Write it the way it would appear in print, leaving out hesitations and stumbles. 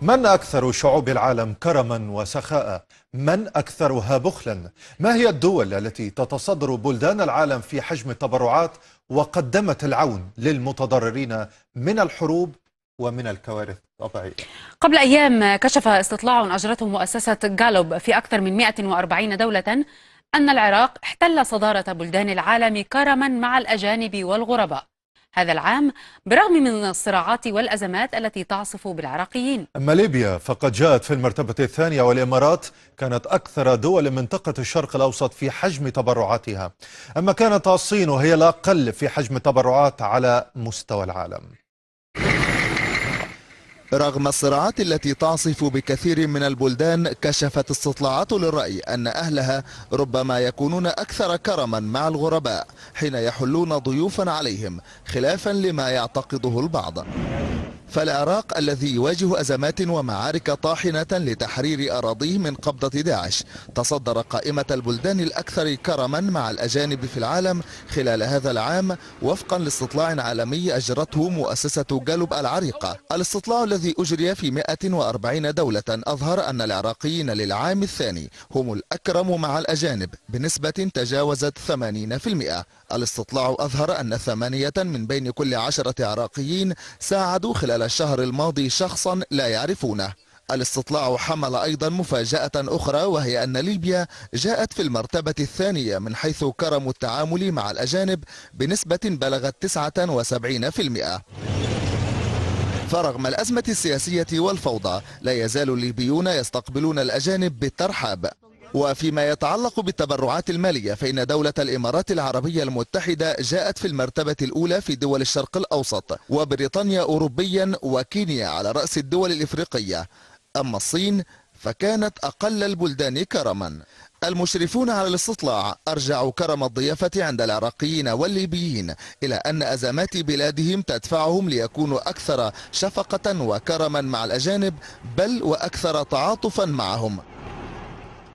من أكثر شعوب العالم كرما وسخاء؟ من أكثرها بخلا؟ ما هي الدول التي تتصدر بلدان العالم في حجم التبرعات وقدمت العون للمتضررين من الحروب ومن الكوارث الطبيعية؟ قبل أيام كشف استطلاع أجرته مؤسسة جالوب في أكثر من 140 دولة أن العراق احتل صدارة بلدان العالم كرما مع الأجانب والغرباء هذا العام، برغم من الصراعات والأزمات التي تعصف بالعراقيين. أما ليبيا فقد جاءت في المرتبة الثانية، والإمارات كانت أكثر دول منطقة الشرق الأوسط في حجم تبرعاتها. أما كانت الصين وهي الأقل في حجم التبرعات على مستوى العالم. رغم الصراعات التي تعصف بكثير من البلدان، كشفت استطلاعات للرأي أن أهلها ربما يكونون أكثر كرما مع الغرباء حين يحلون ضيوفا عليهم، خلافا لما يعتقده البعض. فالعراق الذي يواجه أزمات ومعارك طاحنة لتحرير أراضيه من قبضة داعش تصدر قائمة البلدان الأكثر كرما مع الأجانب في العالم خلال هذا العام، وفقا لاستطلاع عالمي أجرته مؤسسة جالوب العريقة. الاستطلاع الذي أجري في 140 دولة أظهر أن العراقيين للعام الثاني هم الأكرم مع الأجانب بنسبة تجاوزت 80%. الاستطلاع أظهر أن 8 من بين كل 10 عراقيين ساعدوا خلال الشهر الماضي شخصا لا يعرفونه. الاستطلاع حمل أيضا مفاجأة أخرى، وهي أن ليبيا جاءت في المرتبة الثانية من حيث كرم التعامل مع الأجانب بنسبة بلغت 79%. فرغم الأزمة السياسية والفوضى، لا يزال الليبيون يستقبلون الأجانب بالترحاب. وفيما يتعلق بالتبرعات المالية، فإن دولة الإمارات العربية المتحدة جاءت في المرتبة الأولى في دول الشرق الأوسط، وبريطانيا أوروبيا، وكينيا على رأس الدول الإفريقية. أما الصين فكانت أقل البلدان كرما. المشرفون على الاستطلاع أرجعوا كرم الضيافة عند العراقيين والليبيين إلى أن أزمات بلادهم تدفعهم ليكونوا أكثر شفقة وكرما مع الأجانب، بل وأكثر تعاطفا معهم.